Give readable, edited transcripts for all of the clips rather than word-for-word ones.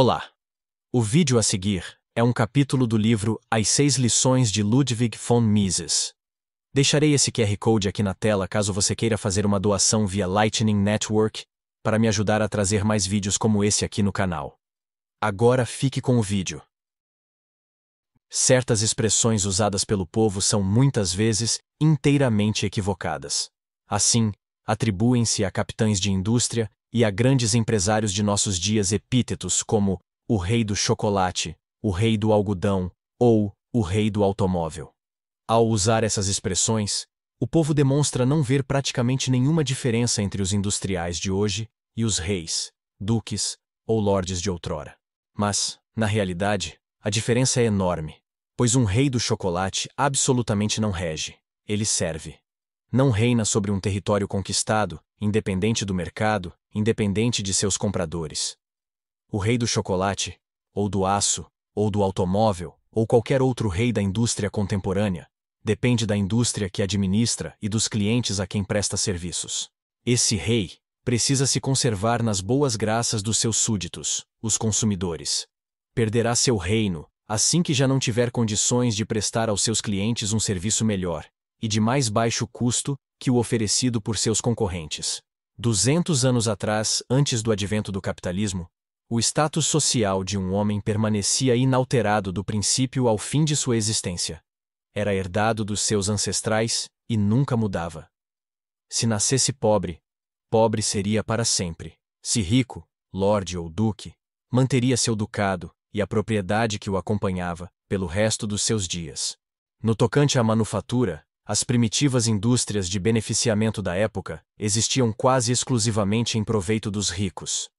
Olá! O vídeo a seguir é um capítulo do livro As 6 Lições de Ludwig von Mises. Deixarei esse QR Code aqui na tela caso você queira fazer uma doação via Lightning Network para me ajudar a trazer mais vídeos como esse aqui no canal. Agora fique com o vídeo. Certas expressões usadas pelo povo são muitas vezes inteiramente equivocadas. Assim, atribuem-se a capitães de indústria e a grandes empresários de nossos dias epítetos como o rei do chocolate, o rei do algodão ou o rei do automóvel. Ao usar essas expressões, o povo demonstra não ver praticamente nenhuma diferença entre os industriais de hoje e os reis, duques ou lordes de outrora. Mas, na realidade, a diferença é enorme, pois um rei do chocolate absolutamente não rege, ele serve. Não reina sobre um território conquistado, independente do mercado, independente de seus compradores. O rei do chocolate, ou do aço, ou do automóvel, ou qualquer outro rei da indústria contemporânea, depende da indústria que administra e dos clientes a quem presta serviços. Esse rei precisa se conservar nas boas graças dos seus súditos, os consumidores. Perderá seu reino assim que já não tiver condições de prestar aos seus clientes um serviço melhor e de mais baixo custo que o oferecido por seus concorrentes. 200 anos atrás, antes do advento do capitalismo, o status social de um homem permanecia inalterado do princípio ao fim de sua existência. Era herdado dos seus ancestrais e nunca mudava. Se nascesse pobre, pobre seria para sempre. Se rico, lorde ou duque, manteria seu ducado e a propriedade que o acompanhava pelo resto dos seus dias. No tocante à manufatura, as primitivas indústrias de beneficiamento da época existiam quase exclusivamente em proveito dos ricos.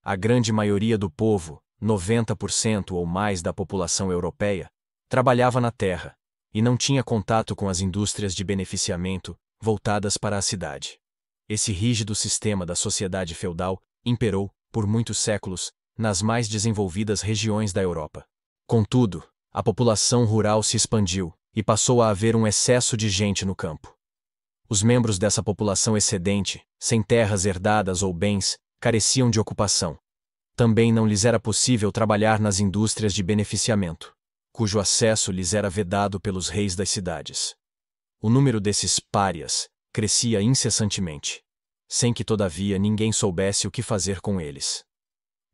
A grande maioria do povo, 90% ou mais da população europeia, trabalhava na terra e não tinha contato com as indústrias de beneficiamento voltadas para a cidade. Esse rígido sistema da sociedade feudal imperou, por muitos séculos, nas mais desenvolvidas regiões da Europa. Contudo, a população rural se expandiu e passou a haver um excesso de gente no campo. Os membros dessa população excedente, sem terras herdadas ou bens, careciam de ocupação. Também não lhes era possível trabalhar nas indústrias de beneficiamento, cujo acesso lhes era vedado pelos reis das cidades. O número desses párias crescia incessantemente, sem que todavia ninguém soubesse o que fazer com eles.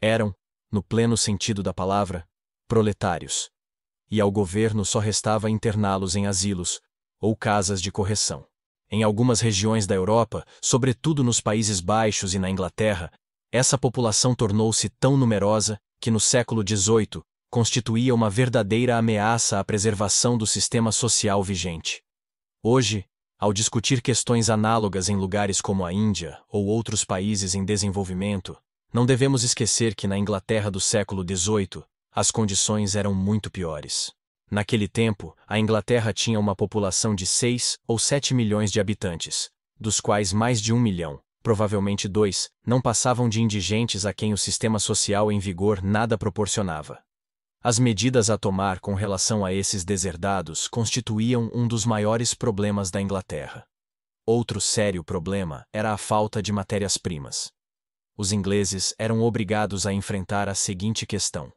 Eram, no pleno sentido da palavra, proletários, e ao governo só restava interná-los em asilos ou casas de correção. Em algumas regiões da Europa, sobretudo nos Países Baixos e na Inglaterra, essa população tornou-se tão numerosa que no século XVIII constituía uma verdadeira ameaça à preservação do sistema social vigente. Hoje, ao discutir questões análogas em lugares como a Índia ou outros países em desenvolvimento, não devemos esquecer que na Inglaterra do século XVIII, as condições eram muito piores. Naquele tempo, a Inglaterra tinha uma população de 6 ou 7 milhões de habitantes, dos quais mais de 1 milhão, provavelmente 2, não passavam de indigentes a quem o sistema social em vigor nada proporcionava. As medidas a tomar com relação a esses deserdados constituíam um dos maiores problemas da Inglaterra. Outro sério problema era a falta de matérias-primas. Os ingleses eram obrigados a enfrentar a seguinte questão: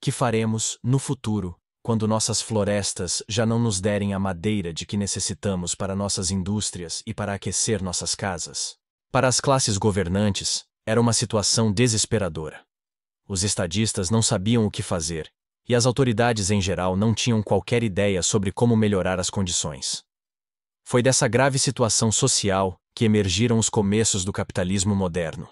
que faremos, no futuro, quando nossas florestas já não nos derem a madeira de que necessitamos para nossas indústrias e para aquecer nossas casas? Para as classes governantes, era uma situação desesperadora. Os estadistas não sabiam o que fazer, e as autoridades em geral não tinham qualquer ideia sobre como melhorar as condições. Foi dessa grave situação social que emergiram os começos do capitalismo moderno.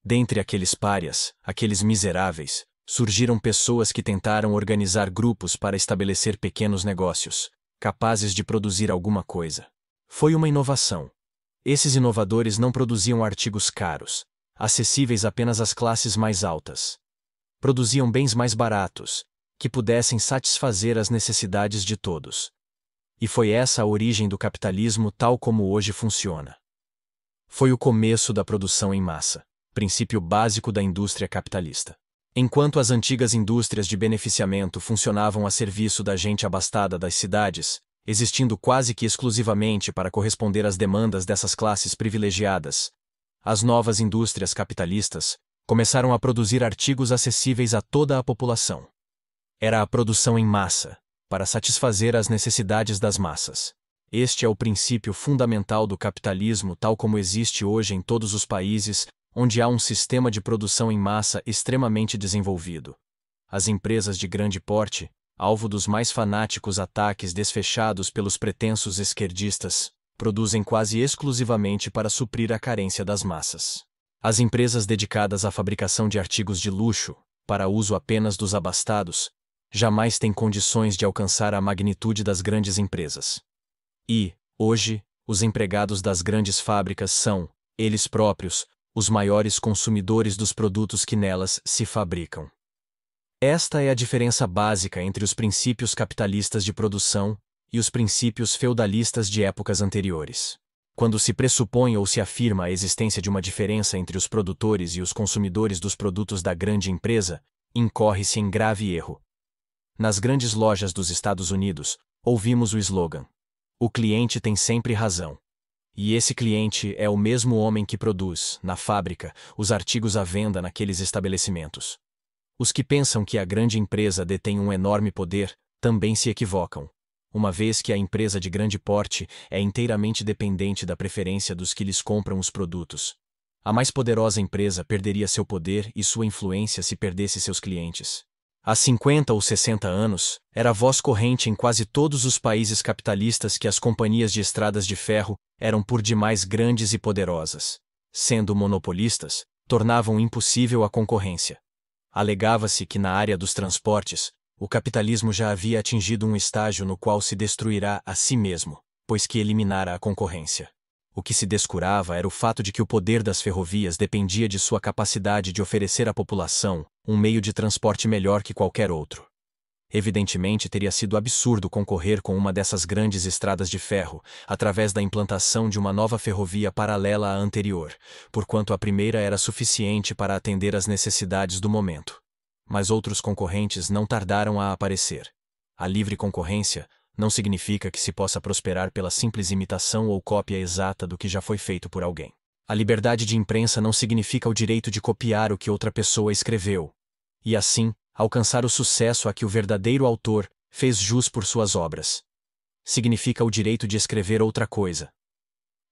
Dentre aqueles párias, aqueles miseráveis, surgiram pessoas que tentaram organizar grupos para estabelecer pequenos negócios, capazes de produzir alguma coisa. Foi uma inovação. Esses inovadores não produziam artigos caros, acessíveis apenas às classes mais altas. Produziam bens mais baratos, que pudessem satisfazer as necessidades de todos. E foi essa a origem do capitalismo tal como hoje funciona. Foi o começo da produção em massa, princípio básico da indústria capitalista. Enquanto as antigas indústrias de beneficiamento funcionavam a serviço da gente abastada das cidades, existindo quase que exclusivamente para corresponder às demandas dessas classes privilegiadas, as novas indústrias capitalistas Começaram a produzir artigos acessíveis a toda a população. Era a produção em massa, para satisfazer as necessidades das massas. Este é o princípio fundamental do capitalismo tal como existe hoje em todos os países onde há um sistema de produção em massa extremamente desenvolvido. As empresas de grande porte, alvo dos mais fanáticos ataques desfechados pelos pretensos esquerdistas, produzem quase exclusivamente para suprir a carência das massas. As empresas dedicadas à fabricação de artigos de luxo, para uso apenas dos abastados, jamais têm condições de alcançar a magnitude das grandes empresas. E, hoje, os empregados das grandes fábricas são, eles próprios, os maiores consumidores dos produtos que nelas se fabricam. Esta é a diferença básica entre os princípios capitalistas de produção e os princípios feudalistas de épocas anteriores. Quando se pressupõe ou se afirma a existência de uma diferença entre os produtores e os consumidores dos produtos da grande empresa, incorre-se em grave erro. Nas grandes lojas dos Estados Unidos, ouvimos o slogan: "O cliente tem sempre razão." E esse cliente é o mesmo homem que produz, na fábrica, os artigos à venda naqueles estabelecimentos. Os que pensam que a grande empresa detém um enorme poder, também se equivocam, uma vez que a empresa de grande porte é inteiramente dependente da preferência dos que lhes compram os produtos. A mais poderosa empresa perderia seu poder e sua influência se perdesse seus clientes. Há 50 ou 60 anos, era voz corrente em quase todos os países capitalistas que as companhias de estradas de ferro eram por demais grandes e poderosas. Sendo monopolistas, tornavam impossível a concorrência. Alegava-se que na área dos transportes, o capitalismo já havia atingido um estágio no qual se destruirá a si mesmo, pois que eliminara a concorrência. O que se descurava era o fato de que o poder das ferrovias dependia de sua capacidade de oferecer à população um meio de transporte melhor que qualquer outro. Evidentemente teria sido absurdo concorrer com uma dessas grandes estradas de ferro, através da implantação de uma nova ferrovia paralela à anterior, porquanto a primeira era suficiente para atender às necessidades do momento. Mas outros concorrentes não tardaram a aparecer. A livre concorrência não significa que se possa prosperar pela simples imitação ou cópia exata do que já foi feito por alguém. A liberdade de imprensa não significa o direito de copiar o que outra pessoa escreveu, e assim, alcançar o sucesso a que o verdadeiro autor fez jus por suas obras. Significa o direito de escrever outra coisa.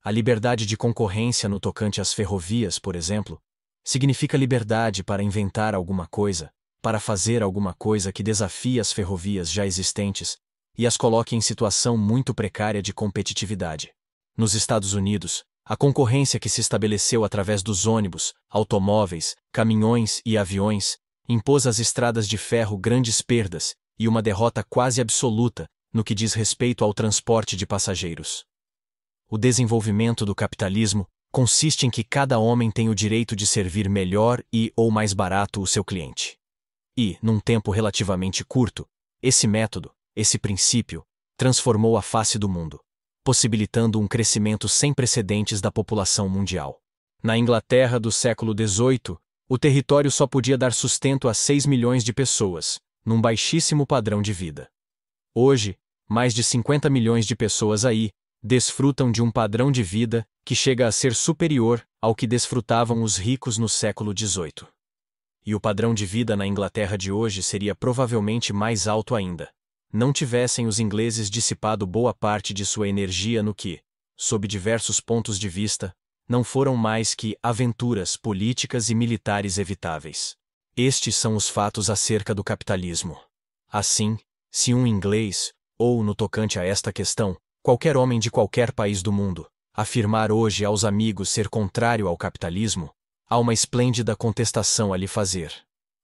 A liberdade de concorrência no tocante às ferrovias, por exemplo, significa liberdade para inventar alguma coisa, para fazer alguma coisa que desafie as ferrovias já existentes e as coloque em situação muito precária de competitividade. Nos Estados Unidos, a concorrência que se estabeleceu através dos ônibus, automóveis, caminhões e aviões impôs às estradas de ferro grandes perdas e uma derrota quase absoluta no que diz respeito ao transporte de passageiros. O desenvolvimento do capitalismo consiste em que cada homem tem o direito de servir melhor e ou mais barato o seu cliente. E, num tempo relativamente curto, esse método, esse princípio, transformou a face do mundo, possibilitando um crescimento sem precedentes da população mundial. Na Inglaterra do século XVIII, o território só podia dar sustento a 6 milhões de pessoas, num baixíssimo padrão de vida. Hoje, mais de 50 milhões de pessoas aí desfrutam de um padrão de vida que chega a ser superior ao que desfrutavam os ricos no século XVIII. E o padrão de vida na Inglaterra de hoje seria provavelmente mais alto ainda. Não tivessem os ingleses dissipado boa parte de sua energia no que, sob diversos pontos de vista, não foram mais que aventuras políticas e militares evitáveis. Estes são os fatos acerca do capitalismo. Assim, se um inglês, ou no tocante a esta questão, qualquer homem de qualquer país do mundo, afirmar hoje aos amigos ser contrário ao capitalismo, há uma esplêndida contestação a lhe fazer.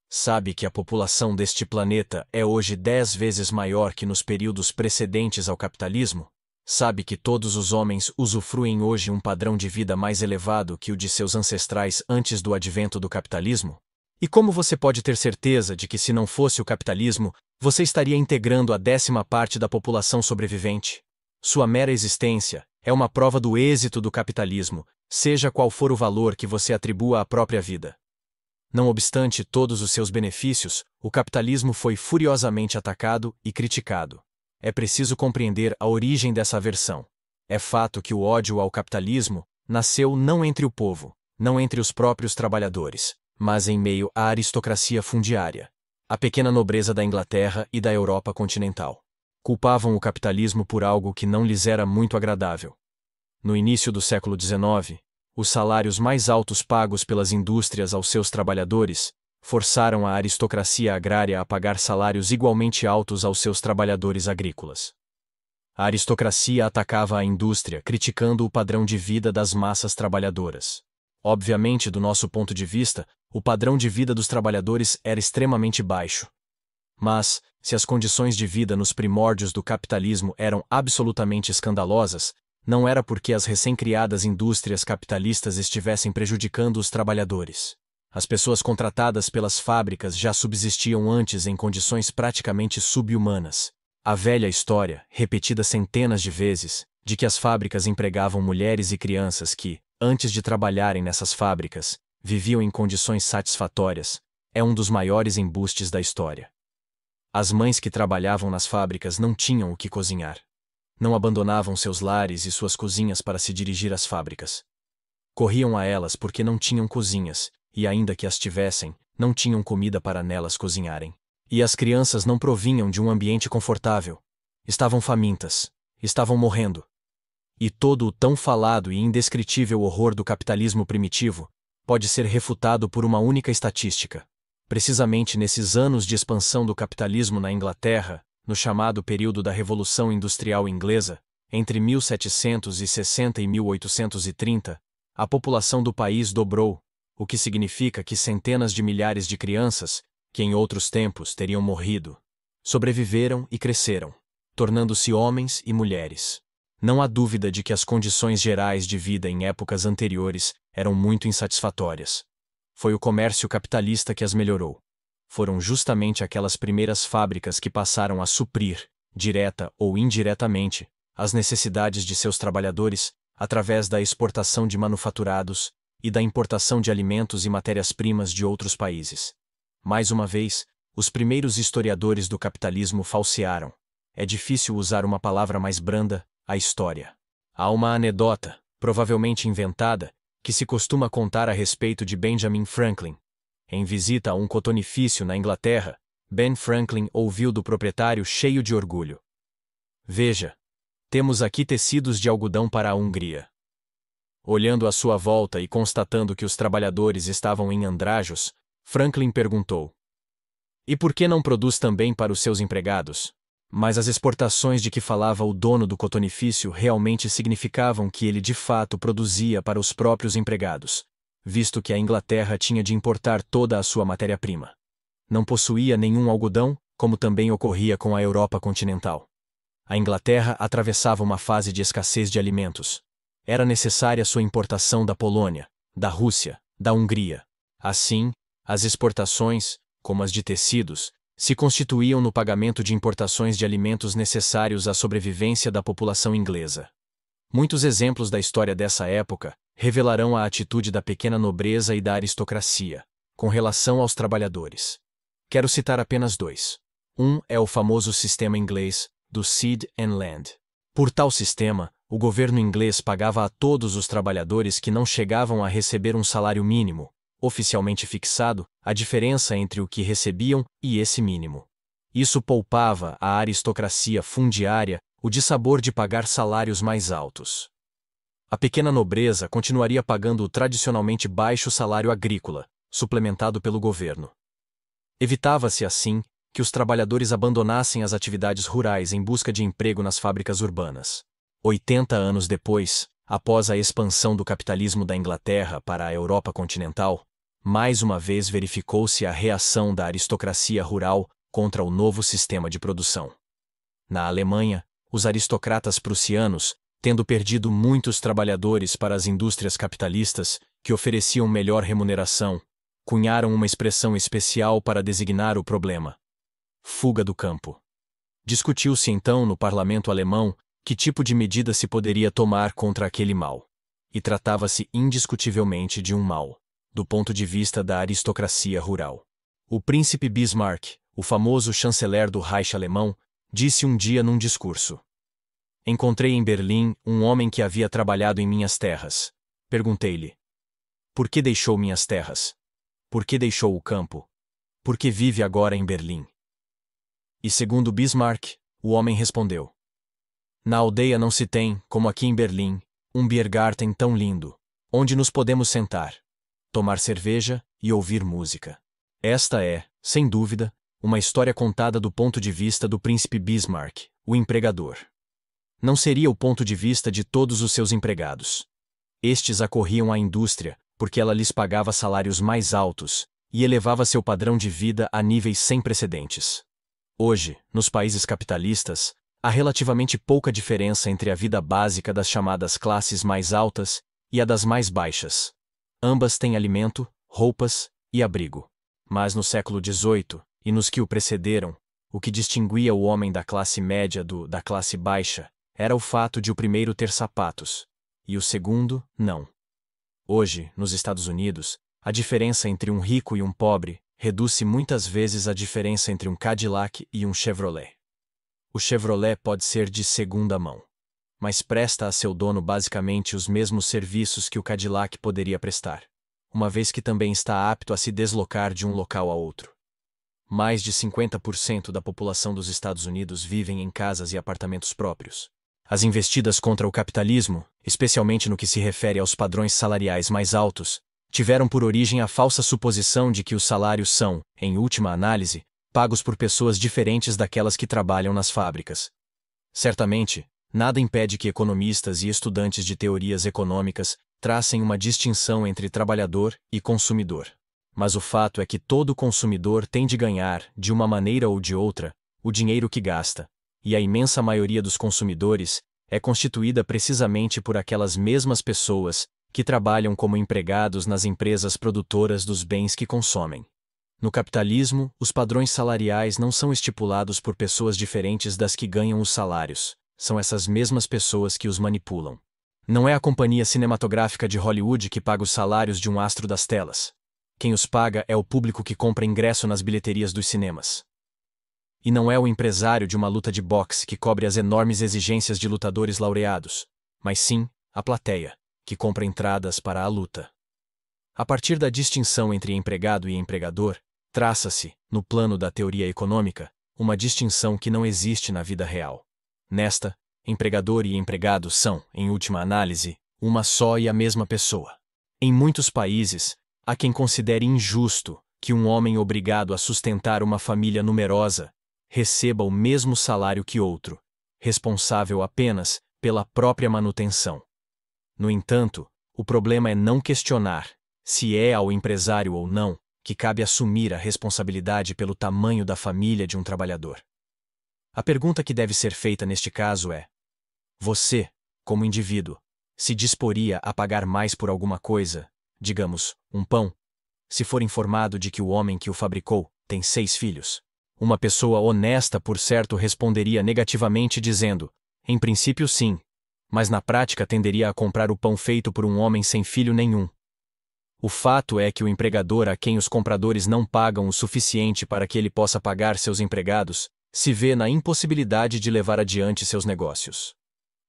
Sabe que a população deste planeta é hoje 10 vezes maior que nos períodos precedentes ao capitalismo? Sabe que todos os homens usufruem hoje um padrão de vida mais elevado que o de seus ancestrais antes do advento do capitalismo? E como você pode ter certeza de que se não fosse o capitalismo, você estaria integrando a 10ª parte da população sobrevivente? Sua mera existência é uma prova do êxito do capitalismo, seja qual for o valor que você atribua à própria vida. Não obstante todos os seus benefícios, o capitalismo foi furiosamente atacado e criticado. É preciso compreender a origem dessa aversão. É fato que o ódio ao capitalismo nasceu não entre o povo, não entre os próprios trabalhadores, mas em meio à aristocracia fundiária, a pequena nobreza da Inglaterra e da Europa continental. Culpavam o capitalismo por algo que não lhes era muito agradável. No início do século XIX, os salários mais altos pagos pelas indústrias aos seus trabalhadores forçaram a aristocracia agrária a pagar salários igualmente altos aos seus trabalhadores agrícolas. A aristocracia atacava a indústria, criticando o padrão de vida das massas trabalhadoras. Obviamente, do nosso ponto de vista, o padrão de vida dos trabalhadores era extremamente baixo. Mas, se as condições de vida nos primórdios do capitalismo eram absolutamente escandalosas, não era porque as recém-criadas indústrias capitalistas estivessem prejudicando os trabalhadores. As pessoas contratadas pelas fábricas já subsistiam antes em condições praticamente sub-humanas. A velha história, repetida centenas de vezes, de que as fábricas empregavam mulheres e crianças que, antes de trabalharem nessas fábricas, viviam em condições satisfatórias, é um dos maiores embustes da história. As mães que trabalhavam nas fábricas não tinham o que cozinhar. Não abandonavam seus lares e suas cozinhas para se dirigir às fábricas. Corriam a elas porque não tinham cozinhas, e ainda que as tivessem, não tinham comida para nelas cozinharem. E as crianças não provinham de um ambiente confortável. Estavam famintas. Estavam morrendo. E todo o tão falado e indescritível horror do capitalismo primitivo pode ser refutado por uma única estatística. Precisamente nesses anos de expansão do capitalismo na Inglaterra, no chamado período da Revolução Industrial Inglesa, entre 1760 e 1830, a população do país dobrou, o que significa que centenas de milhares de crianças, que em outros tempos teriam morrido, sobreviveram e cresceram, tornando-se homens e mulheres. Não há dúvida de que as condições gerais de vida em épocas anteriores eram muito insatisfatórias. Foi o comércio capitalista que as melhorou. Foram justamente aquelas primeiras fábricas que passaram a suprir, direta ou indiretamente, as necessidades de seus trabalhadores através da exportação de manufaturados e da importação de alimentos e matérias-primas de outros países. Mais uma vez, os primeiros historiadores do capitalismo falsearam. É difícil usar uma palavra mais branda, a história. Há uma anedota, provavelmente inventada, que se costuma contar a respeito de Benjamin Franklin. Em visita a um cotonifício na Inglaterra, Ben Franklin ouviu do proprietário cheio de orgulho: "Veja, temos aqui tecidos de algodão para a Hungria." Olhando à sua volta e constatando que os trabalhadores estavam em andrajos, Franklin perguntou: "E por que não produz também para os seus empregados?" Mas as exportações de que falava o dono do cotonifício realmente significavam que ele de fato produzia para os próprios empregados, visto que a Inglaterra tinha de importar toda a sua matéria-prima. Não possuía nenhum algodão, como também ocorria com a Europa continental. A Inglaterra atravessava uma fase de escassez de alimentos. Era necessária sua importação da Polônia, da Rússia, da Hungria. Assim, as exportações, como as de tecidos, se constituíam no pagamento de importações de alimentos necessários à sobrevivência da população inglesa. Muitos exemplos da história dessa época revelarão a atitude da pequena nobreza e da aristocracia, com relação aos trabalhadores. Quero citar apenas dois. Um é o famoso sistema inglês, do Seed and Land. Por tal sistema, o governo inglês pagava a todos os trabalhadores que não chegavam a receber um salário mínimo, oficialmente fixado, a diferença entre o que recebiam e esse mínimo. Isso poupava à aristocracia fundiária o dissabor de pagar salários mais altos. A pequena nobreza continuaria pagando o tradicionalmente baixo salário agrícola, suplementado pelo governo. Evitava-se, assim, que os trabalhadores abandonassem as atividades rurais em busca de emprego nas fábricas urbanas. 80 anos depois, após a expansão do capitalismo da Inglaterra para a Europa continental, mais uma vez verificou-se a reação da aristocracia rural contra o novo sistema de produção. Na Alemanha, os aristocratas prussianos, tendo perdido muitos trabalhadores para as indústrias capitalistas, que ofereciam melhor remuneração, cunharam uma expressão especial para designar o problema: fuga do campo. Discutiu-se então no parlamento alemão que tipo de medida se poderia tomar contra aquele mal. E tratava-se indiscutivelmente de um mal, do ponto de vista da aristocracia rural. O príncipe Bismarck, o famoso chanceler do Reich alemão, disse um dia num discurso: "Encontrei em Berlim um homem que havia trabalhado em minhas terras. Perguntei-lhe: por que deixou minhas terras? Por que deixou o campo? Por que vive agora em Berlim? E segundo Bismarck, o homem respondeu: na aldeia não se tem, como aqui em Berlim, um Biergarten tão lindo, onde nos podemos sentar, tomar cerveja e ouvir música. Esta é, sem dúvida, uma história contada do ponto de vista do príncipe Bismarck, o empregador. Não seria o ponto de vista de todos os seus empregados. Estes acorriam à indústria, porque ela lhes pagava salários mais altos e elevava seu padrão de vida a níveis sem precedentes. Hoje, nos países capitalistas, há relativamente pouca diferença entre a vida básica das chamadas classes mais altas e a das mais baixas. Ambas têm alimento, roupas e abrigo. Mas no século XVIII, e nos que o precederam, o que distinguia o homem da classe média da classe baixa era o fato de o primeiro ter sapatos, e o segundo, não. Hoje, nos Estados Unidos, a diferença entre um rico e um pobre reduz-se muitas vezes à diferença entre um Cadillac e um Chevrolet. O Chevrolet pode ser de segunda mão, mas presta a seu dono basicamente os mesmos serviços que o Cadillac poderia prestar, uma vez que também está apto a se deslocar de um local a outro. Mais de 50% da população dos Estados Unidos vivem em casas e apartamentos próprios. As investidas contra o capitalismo, especialmente no que se refere aos padrões salariais mais altos, tiveram por origem a falsa suposição de que os salários são, em última análise, pagos por pessoas diferentes daquelas que trabalham nas fábricas. Certamente, nada impede que economistas e estudantes de teorias econômicas tracem uma distinção entre trabalhador e consumidor. Mas o fato é que todo consumidor tem de ganhar, de uma maneira ou de outra, o dinheiro que gasta, e a imensa maioria dos consumidores é constituída precisamente por aquelas mesmas pessoas que trabalham como empregados nas empresas produtoras dos bens que consomem. No capitalismo, os padrões salariais não são estipulados por pessoas diferentes das que ganham os salários, são essas mesmas pessoas que os manipulam. Não é a companhia cinematográfica de Hollywood que paga os salários de um astro das telas. Quem os paga é o público que compra ingresso nas bilheterias dos cinemas. E não é o empresário de uma luta de boxe que cobre as enormes exigências de lutadores laureados, mas sim a plateia, que compra entradas para a luta. A partir da distinção entre empregado e empregador, traça-se, no plano da teoria econômica, uma distinção que não existe na vida real. Nesta, empregador e empregado são, em última análise, uma só e a mesma pessoa. Em muitos países, há quem considere injusto que um homem obrigado a sustentar uma família numerosa receba o mesmo salário que outro, responsável apenas pela própria manutenção. No entanto, o problema é não questionar se é ao empresário ou não que cabe assumir a responsabilidade pelo tamanho da família de um trabalhador. A pergunta que deve ser feita neste caso é: você, como indivíduo, se disporia a pagar mais por alguma coisa, digamos, um pão, se for informado de que o homem que o fabricou tem 6 filhos? Uma pessoa honesta, por certo, responderia negativamente dizendo: em princípio sim, mas na prática tenderia a comprar o pão feito por um homem sem filho nenhum. O fato é que o empregador a quem os compradores não pagam o suficiente para que ele possa pagar seus empregados, se vê na impossibilidade de levar adiante seus negócios.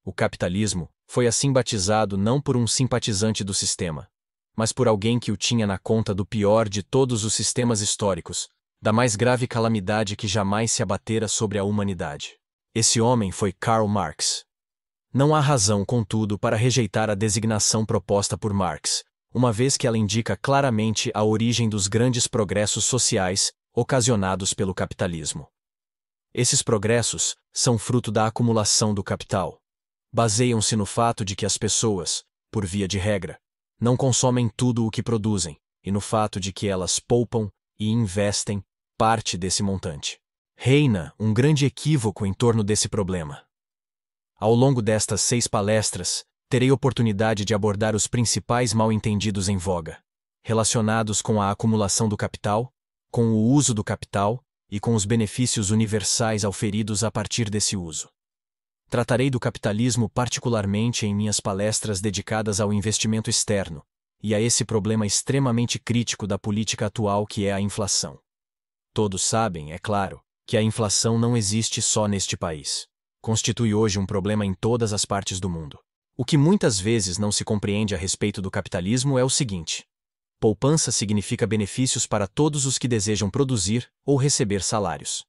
O capitalismo foi assim batizado não por um simpatizante do sistema, mas por alguém que o tinha na conta do pior de todos os sistemas históricos, da mais grave calamidade que jamais se abatera sobre a humanidade. Esse homem foi Karl Marx. Não há razão, contudo, para rejeitar a designação proposta por Marx, uma vez que ela indica claramente a origem dos grandes progressos sociais ocasionados pelo capitalismo. Esses progressos são fruto da acumulação do capital. Baseiam-se no fato de que as pessoas, por via de regra, não consomem tudo o que produzem, e no fato de que elas poupam e investem parte desse montante. Reina um grande equívoco em torno desse problema. Ao longo destas 6 palestras, terei oportunidade de abordar os principais mal-entendidos em voga, relacionados com a acumulação do capital, com o uso do capital e com os benefícios universais auferidos a partir desse uso. Tratarei do capitalismo particularmente em minhas palestras dedicadas ao investimento externo e a esse problema extremamente crítico da política atual que é a inflação. Todos sabem, é claro, que a inflação não existe só neste país. Constitui hoje um problema em todas as partes do mundo. O que muitas vezes não se compreende a respeito do capitalismo é o seguinte: Poupança significa benefícios para todos os que desejam produzir ou receber salários.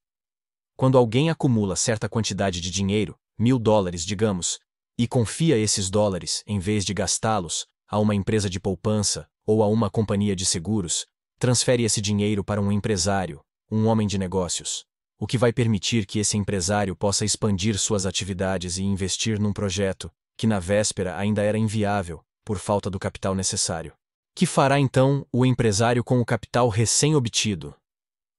Quando alguém acumula certa quantidade de dinheiro, $1.000, digamos, e confia esses dólares, em vez de gastá-los, a uma empresa de poupança ou a uma companhia de seguros, transfere esse dinheiro para um empresário, um homem de negócios, o que vai permitir que esse empresário possa expandir suas atividades e investir num projeto que na véspera ainda era inviável, por falta do capital necessário. Que fará então o empresário com o capital recém-obtido?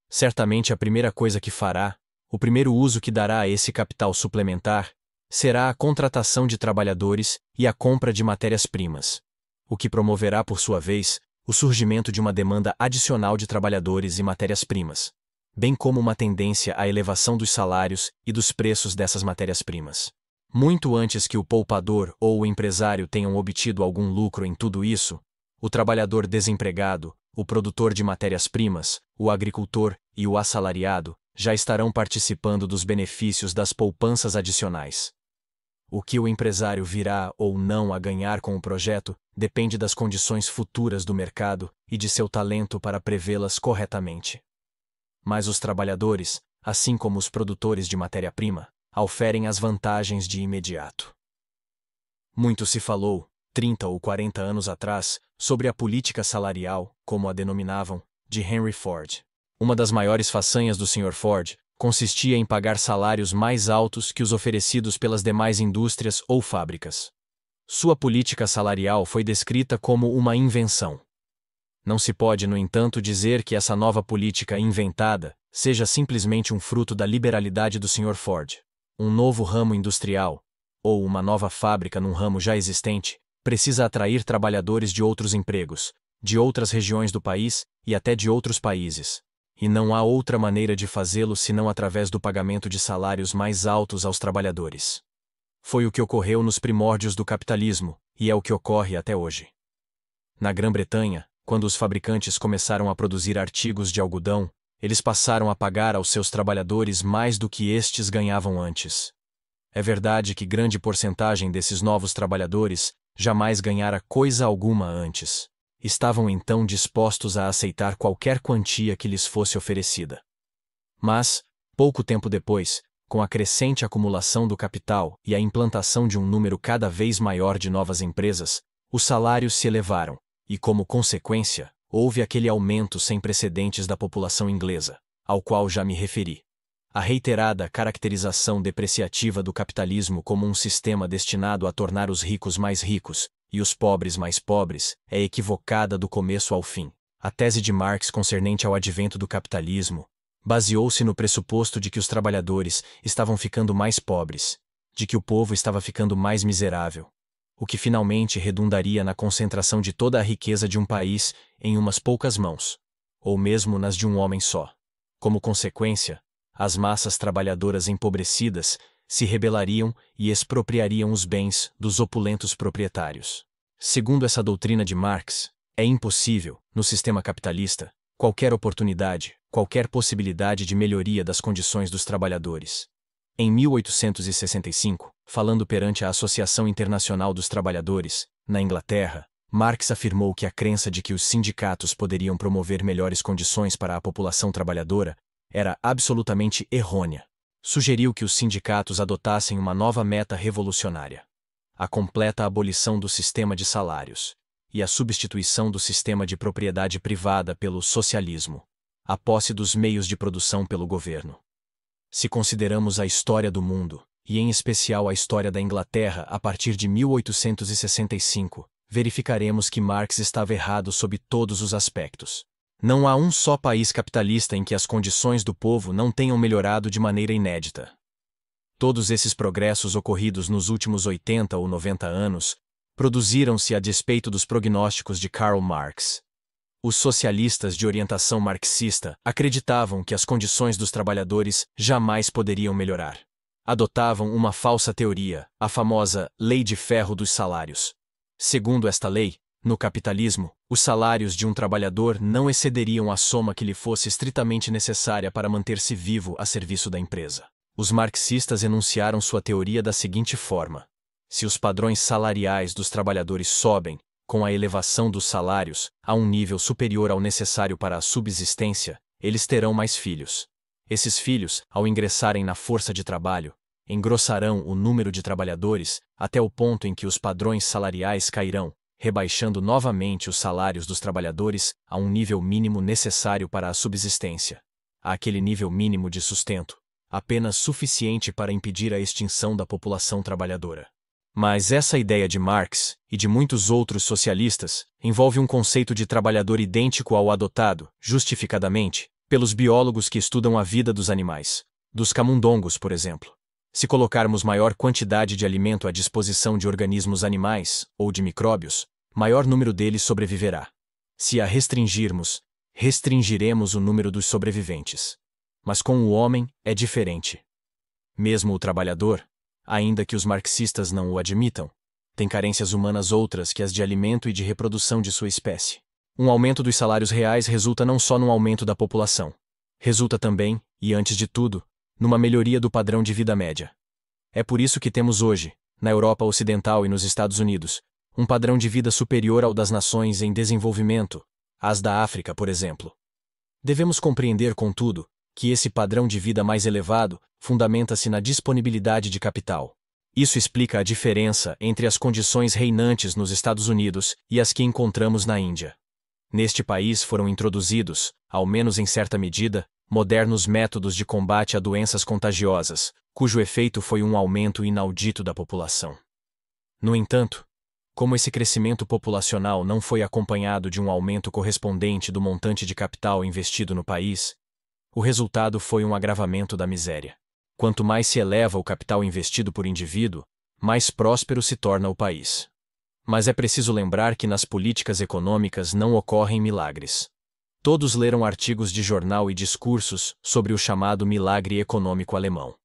Certamente a primeira coisa que fará, o primeiro uso que dará a esse capital suplementar, será a contratação de trabalhadores e a compra de matérias-primas, o que promoverá, por sua vez, o surgimento de uma demanda adicional de trabalhadores e matérias-primas, bem como uma tendência à elevação dos salários e dos preços dessas matérias-primas. Muito antes que o poupador ou o empresário tenham obtido algum lucro em tudo isso, o trabalhador desempregado, o produtor de matérias-primas, o agricultor e o assalariado já estarão participando dos benefícios das poupanças adicionais. O que o empresário virá ou não a ganhar com o projeto depende das condições futuras do mercado e de seu talento para prevê-las corretamente. Mas os trabalhadores, assim como os produtores de matéria-prima, auferem as vantagens de imediato. Muito se falou, 30 ou 40 anos atrás, sobre a política salarial, como a denominavam, de Henry Ford. Uma das maiores façanhas do Sr. Ford consistia em pagar salários mais altos que os oferecidos pelas demais indústrias ou fábricas. Sua política salarial foi descrita como uma invenção. Não se pode, no entanto, dizer que essa nova política inventada seja simplesmente um fruto da liberalidade do Sr. Ford. Um novo ramo industrial, ou uma nova fábrica num ramo já existente, precisa atrair trabalhadores de outros empregos, de outras regiões do país e até de outros países. E não há outra maneira de fazê-lo senão através do pagamento de salários mais altos aos trabalhadores. Foi o que ocorreu nos primórdios do capitalismo, e é o que ocorre até hoje. Na Grã-Bretanha, quando os fabricantes começaram a produzir artigos de algodão, eles passaram a pagar aos seus trabalhadores mais do que estes ganhavam antes. É verdade que grande porcentagem desses novos trabalhadores jamais ganhara coisa alguma antes. Estavam então dispostos a aceitar qualquer quantia que lhes fosse oferecida. Mas, pouco tempo depois, com a crescente acumulação do capital e a implantação de um número cada vez maior de novas empresas, os salários se elevaram, e como consequência, houve aquele aumento sem precedentes da população inglesa, ao qual já me referi. A reiterada caracterização depreciativa do capitalismo como um sistema destinado a tornar os ricos mais ricos e os pobres mais pobres é equivocada do começo ao fim. A tese de Marx concernente ao advento do capitalismo baseou-se no pressuposto de que os trabalhadores estavam ficando mais pobres, de que o povo estava ficando mais miserável, o que finalmente redundaria na concentração de toda a riqueza de um país em umas poucas mãos, ou mesmo nas de um homem só. Como consequência, as massas trabalhadoras empobrecidas se rebelariam e expropriariam os bens dos opulentos proprietários. Segundo essa doutrina de Marx, é impossível, no sistema capitalista, qualquer oportunidade, qualquer possibilidade de melhoria das condições dos trabalhadores. Em 1865, falando perante a Associação Internacional dos Trabalhadores, na Inglaterra, Marx afirmou que a crença de que os sindicatos poderiam promover melhores condições para a população trabalhadora era absolutamente errônea. Sugeriu que os sindicatos adotassem uma nova meta revolucionária: a completa abolição do sistema de salários e a substituição do sistema de propriedade privada pelo socialismo, a posse dos meios de produção pelo governo. Se consideramos a história do mundo, e em especial a história da Inglaterra a partir de 1865, verificaremos que Marx estava errado sob todos os aspectos. Não há um só país capitalista em que as condições do povo não tenham melhorado de maneira inédita. Todos esses progressos ocorridos nos últimos 80 ou 90 anos produziram-se a despeito dos prognósticos de Karl Marx. Os socialistas de orientação marxista acreditavam que as condições dos trabalhadores jamais poderiam melhorar. Adotavam uma falsa teoria, a famosa Lei de Ferro dos Salários. Segundo esta lei, no capitalismo, os salários de um trabalhador não excederiam a soma que lhe fosse estritamente necessária para manter-se vivo a serviço da empresa. Os marxistas enunciaram sua teoria da seguinte forma: se os padrões salariais dos trabalhadores sobem, com a elevação dos salários a um nível superior ao necessário para a subsistência, eles terão mais filhos. Esses filhos, ao ingressarem na força de trabalho, engrossarão o número de trabalhadores até o ponto em que os padrões salariais cairão, rebaixando novamente os salários dos trabalhadores a um nível mínimo necessário para a subsistência. Àquele nível mínimo de sustento, apenas suficiente para impedir a extinção da população trabalhadora. Mas essa ideia de Marx e de muitos outros socialistas envolve um conceito de trabalhador idêntico ao adotado, justificadamente, pelos biólogos que estudam a vida dos animais, dos camundongos, por exemplo. Se colocarmos maior quantidade de alimento à disposição de organismos animais, ou de micróbios, maior número deles sobreviverá. Se a restringirmos, restringiremos o número dos sobreviventes. Mas com o homem é diferente. Mesmo o trabalhador, ainda que os marxistas não o admitam, tem carências humanas outras que as de alimento e de reprodução de sua espécie. Um aumento dos salários reais resulta não só num aumento da população. Resulta também, e antes de tudo, numa melhoria do padrão de vida média. É por isso que temos hoje, na Europa Ocidental e nos Estados Unidos, um padrão de vida superior ao das nações em desenvolvimento, as da África, por exemplo. Devemos compreender, contudo, que esse padrão de vida mais elevado fundamenta-se na disponibilidade de capital. Isso explica a diferença entre as condições reinantes nos Estados Unidos e as que encontramos na Índia. Neste país foram introduzidos, ao menos em certa medida, modernos métodos de combate a doenças contagiosas, cujo efeito foi um aumento inaudito da população. No entanto, como esse crescimento populacional não foi acompanhado de um aumento correspondente do montante de capital investido no país, o resultado foi um agravamento da miséria. Quanto mais se eleva o capital investido por indivíduo, mais próspero se torna o país. Mas é preciso lembrar que nas políticas econômicas não ocorrem milagres. Todos leram artigos de jornal e discursos sobre o chamado milagre econômico alemão.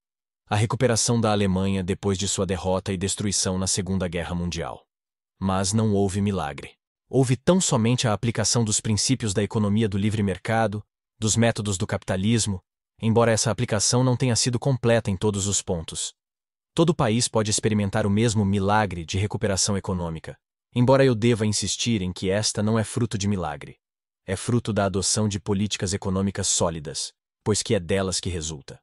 A recuperação da Alemanha depois de sua derrota e destruição na Segunda Guerra Mundial. Mas não houve milagre. Houve tão somente a aplicação dos princípios da economia do livre mercado, dos métodos do capitalismo, embora essa aplicação não tenha sido completa em todos os pontos. Todo país pode experimentar o mesmo milagre de recuperação econômica, embora eu deva insistir em que esta não é fruto de milagre. É fruto da adoção de políticas econômicas sólidas, pois que é delas que resulta.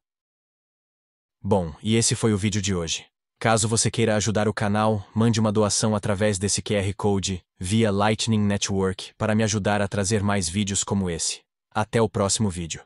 Bom, e esse foi o vídeo de hoje. Caso você queira ajudar o canal, mande uma doação através desse QR Code, via Lightning Network, para me ajudar a trazer mais vídeos como esse. Até o próximo vídeo.